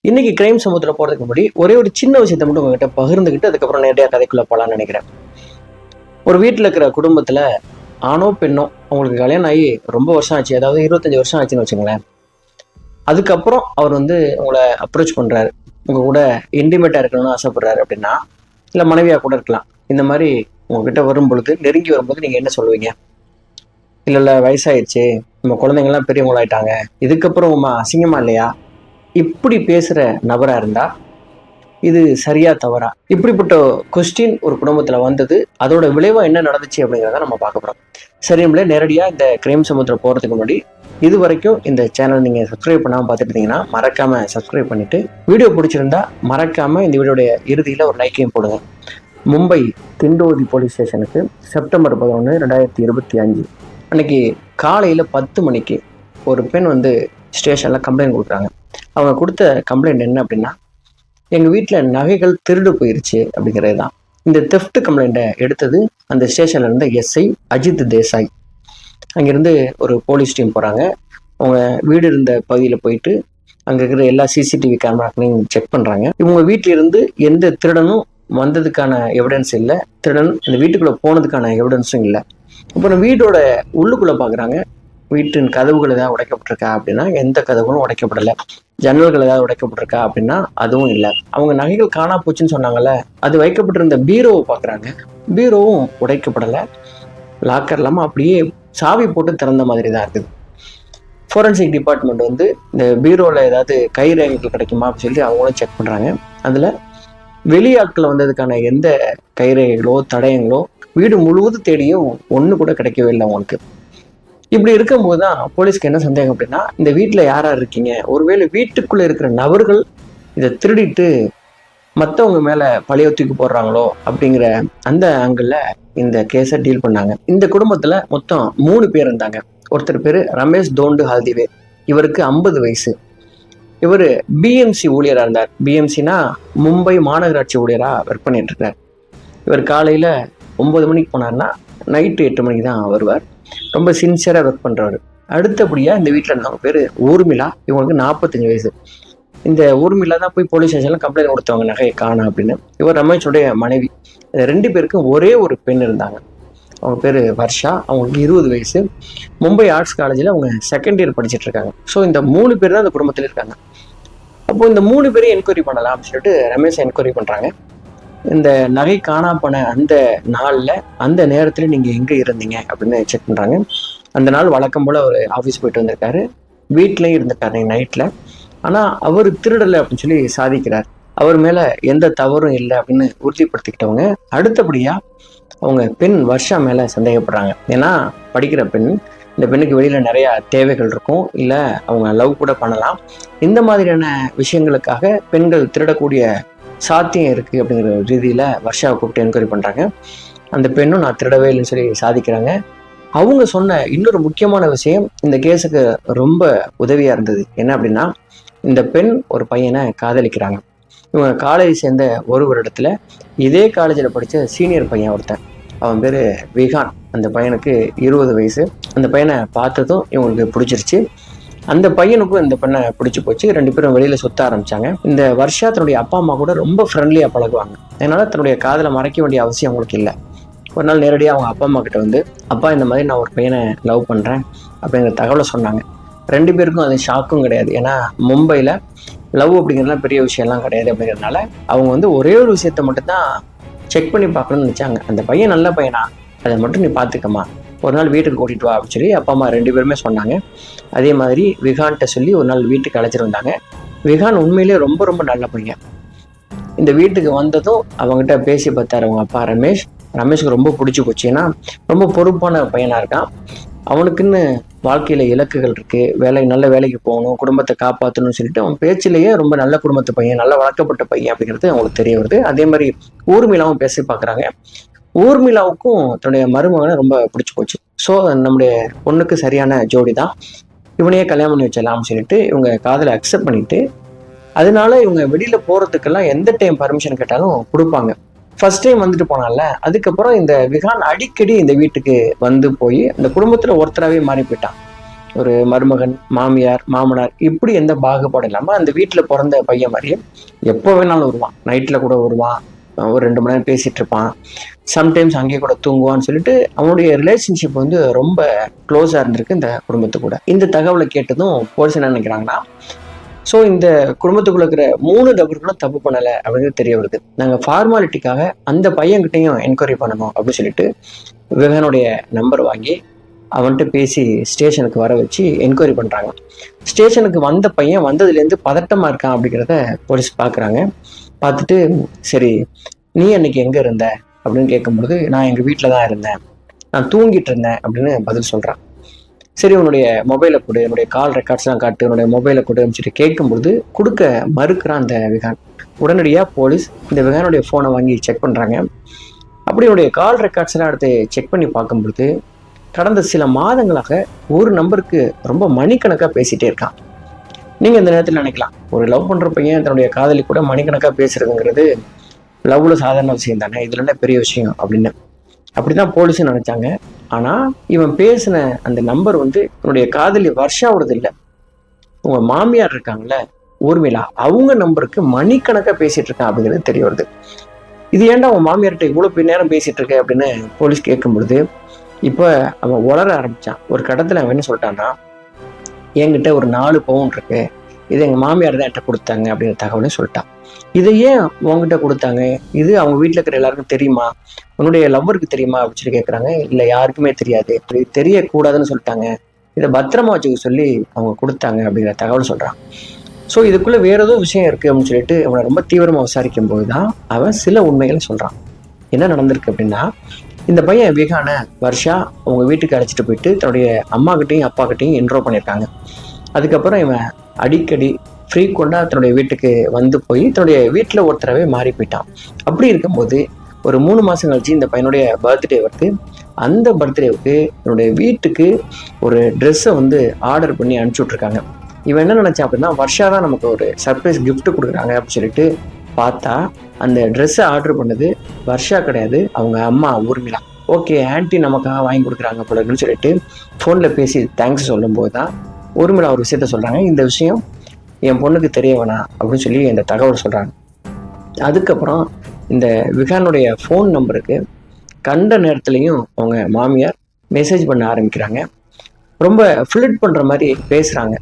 இன்னைக்கு கிரைம் சமூகத்தில் போகிறதுக்கு முன்னாடி ஒரே ஒரு சின்ன விஷயத்தை மட்டும் உங்ககிட்ட பகிர்ந்துக்கிட்டு அதுக்கப்புறம் நேரடியாக கதைக்குள்ளே போகலான்னு நினைக்கிறேன். ஒரு வீட்டில் இருக்கிற குடும்பத்தில் ஆணோ பெண்ணோ அவங்களுக்கு கல்யாணம் ஆகி ரொம்ப வருஷம் ஆச்சு, அதாவது 25 வருஷம் ஆச்சுன்னு வச்சுங்களேன். அதுக்கப்புறம் அவர் உங்களை அப்ரோச் பண்ணுறாரு, உங்கள் கூட இன்டிமேட்டாக இருக்கணும்னு ஆசைப்படுறாரு அப்படின்னா, இல்லை மனைவியாக கூட இருக்கலாம். இந்த மாதிரி உங்ககிட்ட வரும் பொழுது, நெருங்கி வரும்போது நீங்கள் என்ன சொல்லுவீங்க? இல்லை வயசாயிடுச்சு, நம்ம குழந்தைங்கள்லாம் பெரியவங்களாயிட்டாங்க, இதுக்கப்புறம் அசிங்கமா இல்லையா? இப்படி பேசுகிற நபராக இருந்தால் இது சரியா தவறா? இப்படிப்பட்ட கொஸ்டின் ஒரு குடும்பத்தில் வந்தது, அதோட விளைவாக என்ன நடந்துச்சு அப்படிங்கிறத நம்ம பார்க்க போகிறோம். சரி, நம்மளே நேரடியாக இந்த கிரைம் சமூகத்தில் போகிறதுக்கு முன்னாடி இது வரைக்கும் இந்த சேனல் நீங்கள் சப்ஸ்கிரைப் பண்ணாமல் பார்த்துட்டு இருந்தீங்கன்னா மறக்காமல் சப்ஸ்கிரைப் பண்ணிவிட்டு, வீடியோ பிடிச்சிருந்தா மறக்காமல் இந்த வீடியோடைய இறுதியில் ஒரு லைக்கையும் போடுங்க. மும்பை திண்டோதி போலீஸ் ஸ்டேஷனுக்கு செப்டம்பர் 11, 2025 அன்னைக்கு காலையில் 10 மணிக்கு ஒரு பெண் ஸ்டேஷனில் கம்ப்ளைண்ட் கொடுக்குறாங்க. அவங்க கொடுத்த கம்ப்ளைண்ட் என்ன அப்படின்னா, எங்கள் வீட்டில் நகைகள் திருடு போயிருச்சு அப்படிங்கிறது தான். இந்த தெஃப்ட் கம்ப்ளைண்ட்டை எடுத்தது அந்த ஸ்டேஷனில் இருந்த எஸ்ஐ அஜித் தேசாய். அங்கேருந்து ஒரு போலீஸ் டீம் போகிறாங்க. அவங்க வீடு இருந்த பகுதியில் போயிட்டு அங்கே இருக்கிற எல்லா சிசிடிவி கேமராக்களையும் செக் பண்ணுறாங்க. இவங்க வீட்டிலிருந்து எந்த திருடனும் வந்ததுக்கான எவிடன்ஸ் இல்லை, திருடன் இந்த வீட்டுக்குள்ளே போனதுக்கான எவிடன்ஸும் இல்லை. அப்புறம் வீட்டோட உள்ளுக்குள்ளே பார்க்குறாங்க. வீட்டின் கதவுகள் ஏதாவது உடைக்கப்பட்டிருக்கா அப்படின்னா எந்த கதவுகளும் உடைக்கப்படலை. ஜன்னல்கள் ஏதாவது உடைக்கப்பட்டிருக்கா அப்படின்னா அதுவும் இல்லை. அவங்க நகைகள் காணா போச்சுன்னு சொன்னாங்கல்ல, அது வைக்கப்பட்டிருந்த பீரோவை பார்க்குறாங்க. பீரோவும் உடைக்கப்படலை, லாக்கர் இல்லாமல் அப்படியே சாவி போட்டு திறந்த மாதிரி தான் இருக்குது. ஃபோரன்சிக் டிபார்ட்மெண்ட் இந்த பீரோவில் ஏதாவது கை ரேகைகள் கிடைக்குமா அப்படின்னு சொல்லி அவங்களும் செக் பண்ணுறாங்க. அதில் வெளியாட்கள் வந்ததுக்கான எந்த கைரேகைகளோ தடயங்களோ வீடு முழுவதும் தேடியும் ஒன்று கூட கிடைக்கவே இல்லை அவங்களுக்கு. இப்படி இருக்கும்போது தான் போலீஸ்க்கு என்ன சந்தேகம் அப்படின்னா, இந்த வீட்டில் யார் யார் இருக்கீங்க, ஒருவேளை வீட்டுக்குள்ளே இருக்கிற நபர்கள் இதை திருடிட்டு மற்றவங்க மேலே பழைய தூக்கி போடுறாங்களோ அப்படிங்கிற அந்த ஆங்கிளில் இந்த கேஸை டீல் பண்ணாங்க. இந்த குடும்பத்தில் மொத்தம் 3 பேர் இருந்தாங்க. ஒருத்தர் பேர் ரமேஷ் தோண்டு ஹால்திவே, இவருக்கு 50 வயசு. இவர் பிஎம்சி ஊழியராக இருந்தார். பிஎம்சினா மும்பை மாநகராட்சி ஊழியராக ஒர்க் பண்ணிட்டு இருக்கார். இவர் காலையில் 9 மணிக்கு போனார்னா நைட்டு 8 மணிக்கு தான் வருவார். ரொம்ப சின்சியராக ஒர்க் பண்ணுறவர். அடுத்தபடியாக இந்த வீட்டில் இருந்தவங்க பேர் ஊர்மிளா, இவங்களுக்கு 45 வயசு. இந்த ஊர்மிளா தான் போய் போலீஸ் ஸ்டேஷனில் கம்ப்ளைண்ட் கொடுத்தவங்க நகையை காணோம் அப்படின்னு. இவர் ரமேஷோடைய மனைவி. 2 பேருக்கும் ஒரே ஒரு பெண் இருந்தாங்க. அவங்க பேர் வர்ஷா, அவங்களுக்கு 20 வயசு. மும்பை ஆர்ட்ஸ் காலேஜில் அவங்க செகண்ட் இயர் படிச்சுட்டு இருக்காங்க. ஸோ இந்த 3 பேர் தான் இந்த குடும்பத்தில் இருக்காங்க. அப்போது இந்த 3 பேரையும் என்கொயரி பண்ணலாம் அப்படின்னு சொல்லிட்டு ரமேஷை என்கொயரி பண்ணுறாங்க. இந்த நகை காணா போன அந்த நாளில் அந்த நேரத்தில் நீங்கள் எங்கே இருந்தீங்க அப்படின்னு செக் பண்ணுறாங்க. அந்த நாள் வழக்கம் போல் அவர் ஆஃபீஸ் போயிட்டு வந்திருக்காரு, வீட்லேயும் இருந்திருக்காரு நைட்டில். ஆனால் அவர் திருடலை அப்படின்னு சொல்லி சாதிக்கிறார். அவர் மேலே எந்த தவறும் இல்லை அப்படின்னு உறுதிப்படுத்திக்கிட்டவங்க அடுத்தபடியாக அவங்க பெண் வர்ஷா மேலே சந்தேகப்படுறாங்க. ஏன்னா படிக்கிற பெண், இந்த பெண்ணுக்கு வெளியில் நிறையா தேவைகள் இருக்கும், இல்லை அவங்க லவ் கூட பண்ணலாம். இந்த மாதிரியான விஷயங்களுக்காக பெண்கள் திருடக்கூடிய சாத்தியம் இருக்குது அப்படிங்கிற ரீதியில் வர்ஷாவை கூப்பிட்டு என்கொயரி பண்ணுறாங்க. அந்த பெண்ணும் நான் திருடவே இல்லைன்னு சொல்லி சாதிக்கிறாங்க. அவங்க சொன்ன இன்னொரு முக்கியமான விஷயம் இந்த கேஸுக்கு ரொம்ப உதவியாக இருந்தது. என்ன அப்படின்னா, இந்த பெண் ஒரு பையனை காதலிக்கிறாங்க. இவங்க காலேஜ் சேர்ந்த ஒரு வருடத்தில் இதே காலேஜில் படித்த சீனியர் பையன் ஒருத்தன், அவன் பேர் விகான். அந்த பையனுக்கு 20 வயசு. அந்த பையனை பார்த்ததும் இவங்களுக்கு பிடிச்சிருச்சு. அந்த பையனுக்கும் இந்த பெண்ணை பிடிச்சி போச்சு. 2 பேரும் வெளியில் சுற்ற ஆரம்பித்தாங்க. இந்த வர்ஷா தன்னுடைய அப்பா அம்மா கூட ரொம்ப ஃப்ரெண்ட்லியாக பழகுவாங்க. அதனால் தன்னுடைய காதலை மறைக்க வேண்டிய அவசியம் அவங்களுக்கு இல்லை. ஒரு நாள் நேரடியாக அவங்க அப்பா அம்மா கிட்ட அப்பா இந்த மாதிரி நான் ஒரு பையனை லவ் பண்ணுறேன் அப்படிங்கிற தகவலை சொன்னாங்க. 2 பேருக்கும் அது ஷாக்கும் கிடையாது. ஏன்னா மும்பையில் லவ் அப்படிங்கிறதுலாம் பெரிய விஷயம்லாம் கிடையாது. அப்படிங்கிறதுனால அவங்க ஒரே ஒரு விஷயத்த மட்டும்தான் செக் பண்ணி பார்க்கணும்னு நினச்சாங்க. அந்த பையன் நல்ல பையனா, அதை மட்டும் நீ பார்த்துக்கம்மா, ஒரு நாள் வீட்டுக்கு கூட்டிகிட்டு வா அப்படின்னு சொல்லி அப்பா அம்மா 2 பேருமே சொன்னாங்க. அதே மாதிரி விகான்கிட்ட சொல்லி ஒரு நாள் வீட்டுக்கு அழைச்சிட்டு வந்தாங்க. விகான் உண்மையிலே ரொம்ப ரொம்ப நல்ல பையன். இந்த வீட்டுக்கு வந்ததும் அவங்ககிட்ட பேசி பார்த்தாரு அவங்க அப்பா ரமேஷ். ரமேஷுக்கு ரொம்ப பிடிச்சி போச்சு. ஏன்னா ரொம்ப பொறுப்பான பையனாக இருக்கான். அவனுக்குன்னு வாழ்க்கையில் இலக்குகள் இருக்குது, நல்ல வேலைக்கு போகணும், குடும்பத்தை காப்பாற்றணும்னு சொல்லிட்டு அவன் பேச்சிலேயே ரொம்ப நல்ல குடும்பத்து பையன், நல்ல வளர்க்கப்பட்ட பையன் அப்படிங்கிறது அவங்களுக்கு தெரிய வருது. அதே மாதிரி ஊர்மிளாவும் பேசி பார்க்குறாங்க. ஊர்மிளாவுக்கும் தன்னுடைய மருமகனை ரொம்ப பிடிச்சி போச்சு. ஸோ நம்முடைய பொண்ணுக்கு சரியான ஜோடி தான், இவனையே கல்யாணம் பண்ணி வச்சிடலாம்னு சொல்லிட்டு இவங்க காதலை அக்செப்ட் பண்ணிட்டு, அதனால இவங்க வெளியில் போகிறதுக்கெல்லாம் எந்த டைம் பர்மிஷன் கேட்டாலும் கொடுப்பாங்க. ஃபர்ஸ்ட் டைம் வந்துட்டு போனால, அதுக்கப்புறம் இந்த விகான் அடிக்கடி இந்த வீட்டுக்கு போய் அந்த குடும்பத்தில் ஒருத்தராகவே மாறி போயிட்டான். ஒரு மருமகன், மாமியார், மாமனார் இப்படி எந்த பாகுபாடும் இல்லாமல் அந்த வீட்டில் பிறந்த பையன் மாதிரியே எப்போ வேணாலும் வருவான். நைட்டில் கூட வருவான், ஒரு 2 மணி நேரம் பேசிட்டு இருப்பான், சம்டைம்ஸ் அங்கேயே கூட தூங்குவான்னு சொல்லிட்டு அவனுடைய ரிலேஷன்ஷிப் வந்து ரொம்ப க்ளோஸாக இருந்திருக்கு இந்த குடும்பத்து கூட. இந்த தகவலை கேட்டதும் போலீஸ் என்ன நினைக்கிறாங்கன்னா, ஸோ இந்த குடும்பத்துக்குள்ள இருக்கிற 3 நபர்களும் தப்பு பண்ணலை அப்படிங்கிறது தெரிய வருது. நாங்கள் ஃபார்மாலிட்டிக்காக அந்த பையன்கிட்டையும் என்கொயரி பண்ணணும் அப்படின்னு சொல்லிட்டு விவேகனுடைய நம்பர் வாங்கி அவன்கிட்ட பேசி ஸ்டேஷனுக்கு வர வச்சு என்கொயரி பண்ணுறாங்க. ஸ்டேஷனுக்கு வந்த பையன் வந்ததுலேருந்து பதட்டமாக இருக்கான் அப்படிங்கிறத போலீஸ் பார்க்குறாங்க. பார்த்துட்டு, சரி நீ அன்னைக்கு எங்கே இருந்த அப்படின்னு கேட்கும்பொழுது, நான் எங்கள் வீட்டில் தான் இருந்தேன், நான் தூங்கிட்டு இருந்தேன் அப்படின்னு பதில் சொல்கிறான். சரி உன்னுடைய மொபைலை கொடு, என்னுடைய கால் ரெக்கார்ட்ஸ்லாம் காட்டு, என்னுடைய மொபைலை கொடு அப்படின்னு சொல்லி கேட்கும்பொழுது கொடுக்க மறுக்கிறான் அந்த விகான். உடனடியாக போலீஸ் இந்த விகானுடைய ஃபோனை வாங்கி செக் பண்ணுறாங்க. அப்படி என்னுடைய கால் ரெக்கார்ட்ஸ்லாம் எடுத்து செக் பண்ணி பார்க்கும்பொழுது கடந்த சில மாதங்களாக ஒரு நம்பருக்கு ரொம்ப மணிக்கணக்காக பேசிகிட்டே இருக்கான். நீங்கள் இந்த நேரத்தில் நினைக்கலாம், ஒரு லவ் பண்ணுற பையன் தன்னுடைய காதலி கூட மணிக்கணக்காக பேசுறதுங்கிறது லவ்வில் சாதாரண விஷயம் தானே, இதில் என்ன பெரிய விஷயம் அப்படின்னு அப்படி தான் போலீஸும் நினச்சாங்க. ஆனால் இவன் பேசின அந்த நம்பர் வந்து என்னுடைய காதலி வர்ஷாவோடது இல்லை, உங்கள் மாமியார் இருக்காங்களே ஊர்மிளா, அவங்க நம்பருக்கு மணிக்கணக்காக பேசிகிட்டு இருக்கான் அப்படிங்கிறது தெரிய வருது. இது ஏன்டா அவன் மாமியார்கிட்ட இவ்வளோ நேரம் பேசிகிட்டு இருக்க அப்படின்னு போலீஸ் கேட்கும் பொழுது இப்போ அவன் உளர ஆரம்பித்தான். ஒரு கடத்தில் அவன் என்ன சொல்லிட்டான்னா, என்கிட்ட ஒரு 4 பவுன் இருக்கு, இது எங்கள் மாமியார் தான் என்கிட்ட கொடுத்தாங்க அப்படிங்கிற தகவலையும் சொல்லிட்டான். இதை ஏன் உங்ககிட்ட கொடுத்தாங்க, இது அவங்க வீட்டில் இருக்கிற எல்லாருக்கும் தெரியுமா, உன்னுடைய லவ்வருக்கு தெரியுமா அப்படின்னு சொல்லி கேட்குறாங்க. இல்லை யாருக்குமே தெரியாது, இது தெரியக்கூடாதுன்னு சொல்லிட்டாங்க, இதை பத்திரமா வச்சுக்க சொல்லி அவங்க கொடுத்தாங்க அப்படிங்கிற தகவல் சொல்கிறான். ஸோ இதுக்குள்ளே வேற ஏதோ விஷயம் இருக்குது அப்படின்னு சொல்லிட்டு அவனை ரொம்ப தீவிரமாக விசாரிக்கும் போது தான் அவன் சில உண்மைகளை சொல்கிறான். என்ன நடந்திருக்கு அப்படின்னா, இந்த பையன் விகான வர்ஷா அவங்க வீட்டுக்கு அழைச்சிட்டு போயிட்டு தன்னுடைய அம்மா கிட்டையும் அப்பா கிட்டையும் இன்ட்ரோ பண்ணியிருக்காங்க. அதுக்கப்புறம் இவன் அடிக்கடி ஃப்ரீக்வெண்டாக தன்னுடைய வீட்டுக்கு வந்து போய் தன்னுடைய வீட்டில் ஒருத்தரவே மாறி போயிட்டான். அப்படி இருக்கும்போது ஒரு 3 மாதம் கழிச்சு இந்த பையனுடைய பர்த்டே வருது. அந்த பர்த்டேவுக்கு என்னுடைய வீட்டுக்கு ஒரு ட்ரெஸ்ஸை வந்து ஆர்டர் பண்ணி அனுப்பிச்சி விட்ருக்காங்க. இவன் என்ன நினச்சான் அப்படின்னா, வர்ஷா தான் நமக்கு ஒரு சர்ப்ரைஸ் கிஃப்ட் கொடுக்குறாங்க அப்படின்னு சொல்லிட்டு பார்த்தா அந்த ட்ரெஸ்ஸை ஆர்டர் பண்ணது வர்ஷா கிடையாது, அவங்க அம்மா ஊர்மிளா. ஓகே ஆன்ட்டி நமக்காக வாங்கி கொடுக்குறாங்க போலன்னு சொல்லிட்டு ஃபோனில் பேசி தேங்க்ஸ் சொல்லும்போது தான் ஊர்மிளா ஒரு விஷயத்த சொல்கிறாங்க, இந்த விஷயம் என் பொண்ணுக்கு தெரிய வேணாம் அப்படின்னு சொல்லி இந்த தகவல் சொல்கிறாங்க. அதுக்கப்புறம் இந்த விகானுடைய ஃபோன் நம்பருக்கு கண்ட நேரத்துலையும் அவங்க மாமியார் மெசேஜ் பண்ண ஆரம்பிக்கிறாங்க. ரொம்ப ஃப்ளிட் பண்ணுற மாதிரி பேசுகிறாங்க.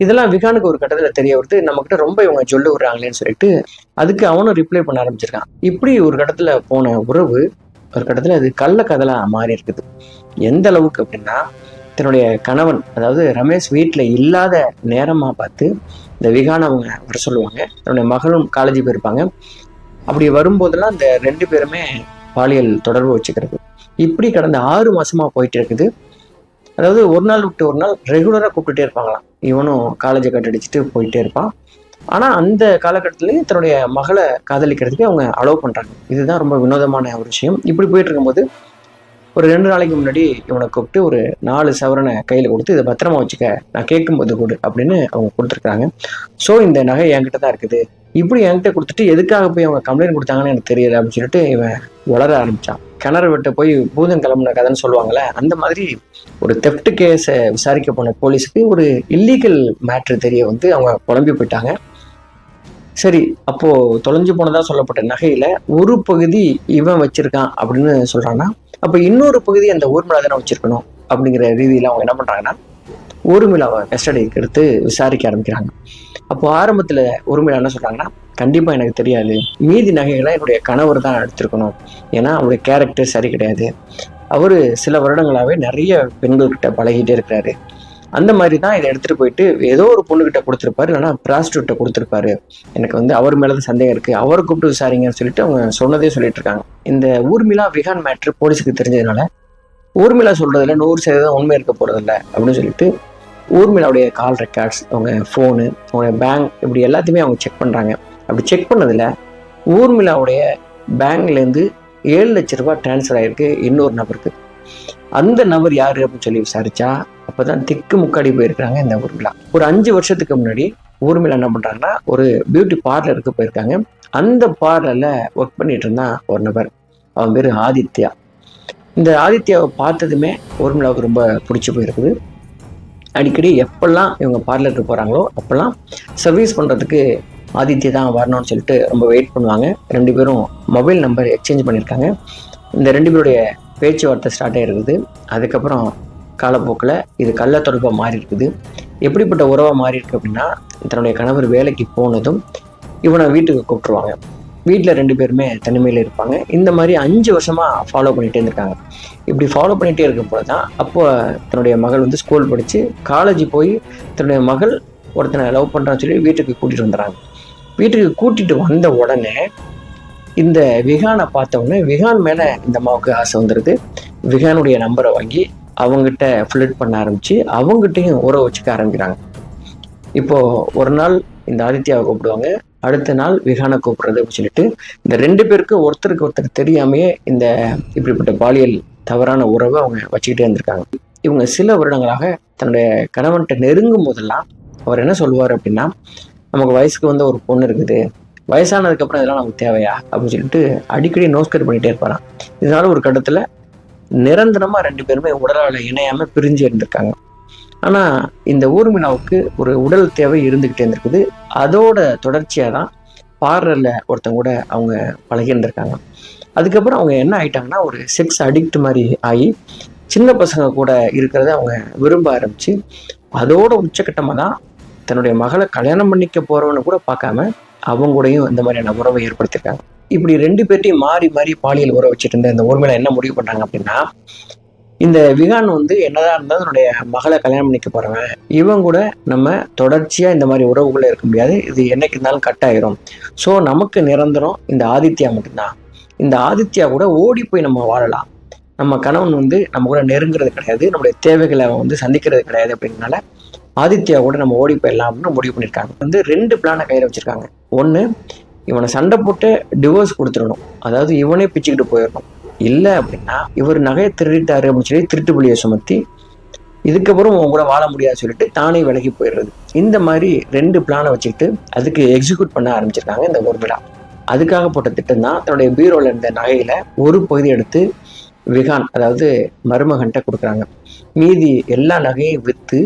இதெல்லாம் விகானுக்கு ஒரு கட்டத்தில் தெரிய வருது, நம்மக்கிட்ட ரொம்ப இவங்க சொல்ல விடுறாங்களேன்னு சொல்லிட்டு அதுக்கு அவனும் ரிப்ளை பண்ண ஆரம்பிச்சிருக்கான். இப்படி ஒரு கட்டத்தில் போன உறவு ஒரு கட்டத்தில் அது கள்ள கதலாக மாறி இருக்குது. எந்த அளவுக்கு அப்படின்னா, தன்னுடைய கணவன் அதாவது ரமேஷ் வீட்டில் இல்லாத நேரமாக பார்த்து இந்த விகான் அவங்க வர சொல்லுவாங்க. தன்னுடைய மகளும் காலேஜ் போயிருப்பாங்க. அப்படி வரும்போதெல்லாம் இந்த 2 பேருமே பாலியல் தொடர்பு வச்சுக்கிறது. இப்படி கடந்த 6 மாசமாக போயிட்டு இருக்குது. அதாவது ஒரு நாள் விட்டு ஒரு நாள் ரெகுலராக கூப்பிட்டுட்டே இருப்பாங்களாம். இவனும் காலேஜை கட்டடிச்சுட்டு போயிட்டே இருப்பான். ஆனால் அந்த காலகட்டத்திலையும் தன்னுடைய மகளை காதலிக்கிறதுக்கு அவங்க அலோவ் பண்ணுறாங்க. இதுதான் ரொம்ப வினோதமான ஒரு விஷயம். இப்படி போயிட்டு இருக்கும்போது ஒரு 2 நாளைக்கு முன்னாடி இவனை கூப்பிட்டு ஒரு 4 சவரனை கையில் கொடுத்து இதை பத்திரமா வச்சுக்க, நான் கேட்கும்போது கொடு அப்படின்னு அவங்க கொடுத்துருக்காங்க. ஸோ இந்த நகை என்கிட்ட தான் இருக்குது, இப்படி என்கிட்ட கொடுத்துட்டு எதுக்காக போய் அவங்க கம்ப்ளைண்ட் கொடுத்தாங்கன்னு எனக்கு தெரியல அப்படின்னு சொல்லிட்டு இவன் வளர ஆரம்பித்தான். கிணறு விட்டு போய் பூதம் கிளம்புன கதைன்னு சொல்லுவாங்கள்ல, அந்த மாதிரி ஒரு தெஃப்ட் கேஸை விசாரிக்க போன போலீஸுக்கு ஒரு இல்லீகல் மேட்ரு தெரிய வந்து அவங்க குழம்பி போயிட்டாங்க. சரி, அப்போ தொலைஞ்சு போனதா சொல்லப்பட்ட நகையில ஒரு பகுதி இவன் வச்சிருக்கான் அப்படின்னு சொல்றான்னா, அப்ப இன்னொரு பகுதி அந்த ஊர்மிளா தானே வச்சிருக்கணும் அப்படிங்கிற ரீதியில அவங்க என்ன பண்றாங்கன்னா, ஊர்மிளாவை கஸ்டடிக்கு எடுத்து விசாரிக்க ஆரம்பிக்கிறாங்க. அப்போ ஆரம்பத்துல ஊர்மிளா என்ன சொல்றாங்கன்னா, கண்டிப்பா எனக்கு தெரியாது, மீதி நகைகளை என்னுடைய கணவர் தான் எடுத்திருக்கணும், ஏன்னா அவருடைய கேரக்டர் சரி கிடையாது, அவரு சில வருடங்களாவே நிறைய பெண்கள்கிட்ட பழகிட்டே இருக்கிறாரு, அந்த மாதிரி தான் இதை எடுத்துட்டு போயிட்டு ஏதோ ஒரு பொண்ணுகிட்ட கொடுத்துருப்பாரு, இல்லைன்னா ப்ராஸ்டியூட்டை கொடுத்துருப்பாரு, எனக்கு வந்து அவர் மேலதான் சந்தேகம் இருக்கு, அவரை கூப்பிட்டு விசாரிங்கன்னு சொல்லிட்டு அவங்க சொன்னதே சொல்லிட்டு இருக்காங்க. இந்த ஊர்மிளா விகான் மேட்ரு போலீஸுக்கு தெரிஞ்சதுனால ஊர்மிளா சொல்றதுல 100% உண்மை இருக்க போறதில்ல அப்படின்னு சொல்லிட்டு ஊர்மிளாவுடைய கால் ரெக்கார்ட்ஸ், அவங்க ஃபோனு, அவங்க பேங்க், இப்படி எல்லாத்தையுமே அவங்க செக் பண்றாங்க. அப்படி செக் பண்ணதுல ஊர்மிளாவுடைய பேங்க்லேருந்து 7 லட்ச ரூபாய் டிரான்ஸ்ஃபர் ஆயிருக்கு இன்னொரு நபருக்கு. அந்த நபர் யாரு அப்படின்னு சொல்லி விசாரிச்சா அப்பதான் திக்கு முக்காடி போயிருக்காங்க இந்த ஊர்மிளா. ஒரு 5 வருஷத்துக்கு முன்னாடி ஊர்மிளா என்ன பண்றாங்கன்னா, ஒரு பியூட்டி பார்லருக்கு போயிருக்காங்க. அந்த பார்லர்ல ஒர்க் பண்ணிட்டு இருந்தான் ஒரு நபர், அவன் பேரு ஆதித்யா. இந்த ஆதித்யாவை பார்த்ததுமே ஊர்மிளாவுக்கு ரொம்ப பிடிச்சி போயிருக்குது. அடிக்கடி எப்பெல்லாம் இவங்க பார்லருக்கு போகிறாங்களோ அப்போல்லாம் சர்வீஸ் பண்ணுறதுக்கு ஆதித்யா தான் வரணும்னு சொல்லிட்டு ரொம்ப வெயிட் பண்ணுவாங்க. 2 பேரும் மொபைல் நம்பர் எக்ஸ்சேஞ்ச் பண்ணியிருக்காங்க. இந்த 2 பேருடைய பேச்சுவார்த்தை ஸ்டார்ட் ஆகிருக்குது. அதுக்கப்புறம் காலப்போக்கில் இது கள்ள தொடர்பாக மாறி இருக்குது. எப்படிப்பட்ட உறவாக மாறி இருக்கு அப்படின்னா, தன்னுடைய கணவர் வேலைக்கு போனதும் இவனை வீட்டுக்கு கூப்பிட்டுருவாங்க. வீட்டில் 2 பேருமே தனிமையில் இருப்பாங்க. இந்த மாதிரி 5 வருஷமாக ஃபாலோ பண்ணிகிட்டே இருந்திருக்காங்க. இப்படி ஃபாலோ பண்ணிகிட்டே இருக்கும் போது தான் அப்போ தன்னுடைய மகள் வந்து ஸ்கூல் படித்து காலேஜ் போய் தன்னுடைய மகள் ஒருத்தனை லவ் பண்ணுறான்னு சொல்லி வீட்டுக்கு கூட்டிகிட்டு வந்துடுறாங்க. வீட்டுக்கு கூட்டிகிட்டு வந்த உடனே இந்த விகானை பார்த்த உடனே விகான் மேலே இந்த அம்மாவுக்கு ஆசை வந்துடுது. விகானுடைய நம்பரை வாங்கி அவங்ககிட்ட ஃப்ளட் பண்ண ஆரம்பித்து அவங்ககிட்டையும் உறவு வச்சுக்க ஆரம்பிக்கிறாங்க. இப்போது ஒரு நாள் இந்த ஆதித்யாவை கூப்பிடுவாங்க, அடுத்த நாள் விகானை கூப்பிடுறது அப்படின்னு சொல்லிட்டு இந்த 2 பேருக்கு ஒருத்தருக்கு ஒருத்தர் தெரியாமையே இந்த இப்படிப்பட்ட பாலியல் தவறான உறவை அவங்க வச்சுக்கிட்டே இருந்திருக்காங்க. இவங்க சில வருடங்களாக தன்னுடைய கணவன்கிட்ட நெருங்கும் போதெல்லாம் அவர் என்ன சொல்லுவார் அப்படின்னா, நமக்கு வயசுக்கு வந்து ஒரு பொண்ணு இருக்குது, வயசானதுக்கப்புறம் இதெல்லாம் நமக்கு தேவையா அப்படின்னு சொல்லிட்டு அடிக்கடி நோஸ்கர் பண்ணிகிட்டே இருப்பாராம். இதனால ஒரு கட்டத்தில் நிரந்தரமாக 2 பேருமே உடலால் இணையாமல் பிரிஞ்சு இருந்திருக்காங்க. ஆனால் இந்த ஊர்மிளாவுக்கு ஒரு உடல் தேவை இருந்துக்கிட்டே இருந்திருக்குது. அதோட தொடர்ச்சியாக தான் பார்லரில் ஒருத்தங்க கூட அவங்க பழகி இருந்திருக்காங்க. அதுக்கப்புறம் அவங்க என்ன ஆகிட்டாங்கன்னா, ஒரு செக்ஸ் அடிக்ட் மாதிரி ஆகி சின்ன பசங்க கூட இருக்கிறத அவங்க விரும்ப ஆரம்பித்து அதோட உச்சக்கட்டமாக தான் தன்னுடைய மகளை கல்யாணம் பண்ணிக்க போகிறவன்னு கூட பார்க்காம அவங்க கூடயும் இந்த மாதிரியான உறவை ஏற்படுத்தியிருக்காங்க. இப்படி 2 பேர்ட்டையும் மாறி மாறி பாலியல் உறவு வச்சுட்டு இருந்த இந்த ஊர்மிளா என்ன முடிவு பண்ணாங்க அப்படின்னா, இந்த விகான் வந்து என்னதான் இருந்தாலும் தன்னுடைய மகளை கல்யாணம் பண்ணிக்க போறவன், இவன் கூட நம்ம தொடர்ச்சியா இந்த மாதிரி உறவுக்குள்ள இருக்க முடியாது, இது என்னைக்கு இருந்தாலும் கட் ஆயிரும். ஸோ நமக்கு நிரந்தரம் இந்த ஆதித்யா மட்டும்தான். இந்த ஆதித்யா கூட ஓடி போய் நம்ம வாழலாம். நம்ம கணவன் வந்து நம்ம கூட நெருங்குறது கிடையாது, நம்முடைய தேவைகளை அவன் வந்து சந்திக்கிறது கிடையாது. அப்படிங்கிறனால ஆதித்யா கூட நம்ம ஓடி போயிடலாம் அப்படின்னு முடிவு பண்ணியிருக்காங்க. வந்து 2 பிளானை கையில் வச்சிருக்காங்க. ஒன்று, இவனை சண்டை போட்டு டிவோர்ஸ் கொடுத்துடணும், அதாவது இவனே பிச்சுக்கிட்டு போயிடணும். இல்லை அப்படின்னா இவர் நகையை திருடிட்டாரு அப்படின்னு சொல்லி திருட்டு பலியை சுமத்தி இதுக்கப்புறம் உன் கூட வாழ முடியாது சொல்லிட்டு தானே விலகி போயிடுறது. இந்த மாதிரி 2 பிளானை வச்சுக்கிட்டு அதுக்கு எக்ஸிக்யூட் பண்ண ஆரம்பிச்சிருக்காங்க இந்த ஊர்மிளா. அதுக்காக போட்ட திட்டம் தான், தன்னுடைய பீரோவில் இருந்த நகையில ஒரு பகுதி எடுத்து விகான் அதாவது மருமகன்ட்ட கொடுக்குறாங்க. மீதி எல்லா நகையும் விற்று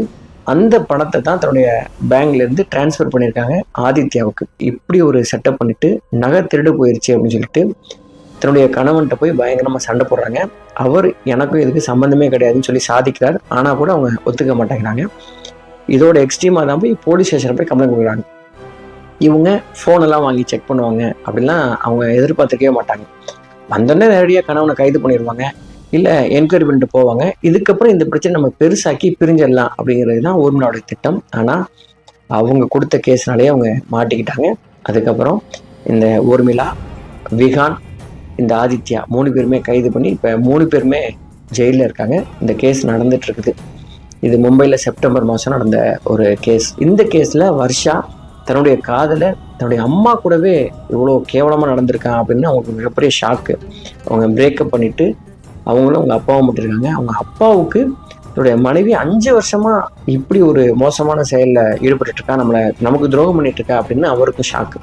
அந்த பணத்தை தான் தன்னுடைய பேங்க்ல இருந்து டிரான்ஸ்ஃபர் பண்ணியிருக்காங்க ஆதித்யாவுக்கு. இப்படி ஒரு செட்டப் பண்ணிட்டு நகை திருடு போயிடுச்சு அப்படின்னு சொல்லிட்டு தன்னுடைய கணவன்கிட்ட போய் பயங்கரமாக சண்டை போடுறாங்க. அவர் எனக்கும் இதுக்கு சம்மந்தமே கிடையாதுன்னு சொல்லி சாதிக்கிறார். ஆனால் கூட அவங்க ஒத்துக்க மாட்டேங்கிறாங்க. இதோட எக்ஸ்ட்ரீமாக தான் போய் போலீஸ் ஸ்டேஷனில் போய் கம்ப்ளைண்ட் கொடுக்குறாங்க. இவங்க ஃபோனெல்லாம் வாங்கி செக் பண்ணுவாங்க அப்படிலாம் அவங்க எதிர்பார்த்துக்கவே மாட்டாங்க. வந்தோடனே நேரடியாக கணவனை கைது பண்ணிடுவாங்க, இல்லை என்கொயரி பண்ணிட்டு போவாங்க. இதுக்கப்புறம் இந்த பிரச்சனை நம்ம பெருசாக்கி பிரிஞ்சிடலாம் அப்படிங்கிறது தான் ஊர்மிளாவுடைய திட்டம். ஆனால் அவங்க கொடுத்த கேஸ்னாலேயே அவங்க மாட்டிக்கிட்டாங்க. அதுக்கப்புறம் இந்த ஊர்மிளா, விகான், இந்த ஆதித்யா 3 பேருமே கைது பண்ணி இப்போ 3 பேருமே ஜெயிலில் இருக்காங்க. இந்த கேஸ் நடந்துட்டு இருக்குது. இது மும்பையில் செப்டம்பர் மாதம் நடந்த ஒரு கேஸ். இந்த கேஸில் வர்ஷா தன்னுடைய காதலை தன்னுடைய அம்மா கூடவே இவ்வளோ கேவலமாக நடந்திருக்கான் அப்படின்னு அவங்களுக்கு மிகப்பெரிய ஷாக்கு. அவங்க பிரேக்கப் பண்ணிவிட்டு அவங்களும் அவங்க அப்பாவும் மட்டும் இருக்காங்க. அவங்க அப்பாவுக்கு தன்னுடைய மனைவி 5 வருஷமாக இப்படி ஒரு மோசமான செயலில் ஈடுபட்டுருக்கா, நமக்கு துரோகம் பண்ணிட்டு இருக்கா அப்படின்னு அவருக்கும் ஷாக்கு.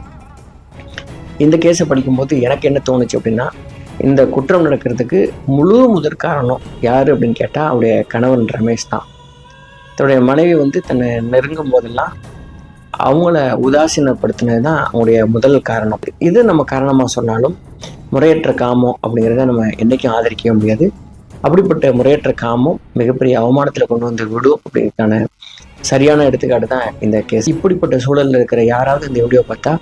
இந்த கேஸை படிக்கும்போது எனக்கு என்ன தோணுச்சு அப்படின்னா, இந்த குற்றம் நடக்கிறதுக்கு முழு முதற் காரணம் யார் அப்படின்னு கேட்டால் அவருடைய கணவன் ரமேஷ் தான். தன்னுடைய மனைவி வந்து தன்னை நெருங்கும் போதெல்லாம் அவங்கள உதாசீனப்படுத்தினது தான் அவங்களுடைய முதல் காரணம். இது நம்ம காரணமாக சொன்னாலும் முறையற்ற காமம் அப்படிங்கிறத நம்ம என்றைக்கும் ஆதரிக்கவே முடியாது. அப்படிப்பட்ட முறையற்ற காமம் மிகப்பெரிய அவமானத்தில் கொண்டு வந்து விடும் அப்படிங்கிறதுக்கான சரியான எடுத்துக்காட்டு தான் இந்த கேஸ். இப்படிப்பட்ட சூழலில் இருக்கிற யாராவது இந்த வீடியோ பார்த்தா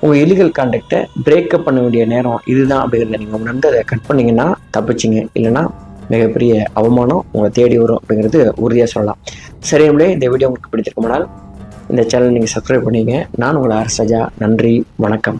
உங்கள் இல்லீகல் கான்டாக்டை பிரேக்கப் பண்ண வேண்டிய நேரம் இதுதான் அப்படிங்கிறத நீங்கள் உணர்ந்து அதை கட் பண்ணிங்கன்னா தப்பிச்சிங்க. இல்லைன்னா மிகப்பெரிய அவமானம் உங்களை தேடி வரும் அப்படிங்கிறது உறுதியாக சொல்லலாம். சரி, இந்த வீடியோ உங்களுக்கு பிடிச்சிருக்குமானால் இந்த சேனல் நீங்கள் சப்ஸ்கிரைப் பண்ணிங்க. நான் உங்களை ஆர் சஜா. நன்றி, வணக்கம்.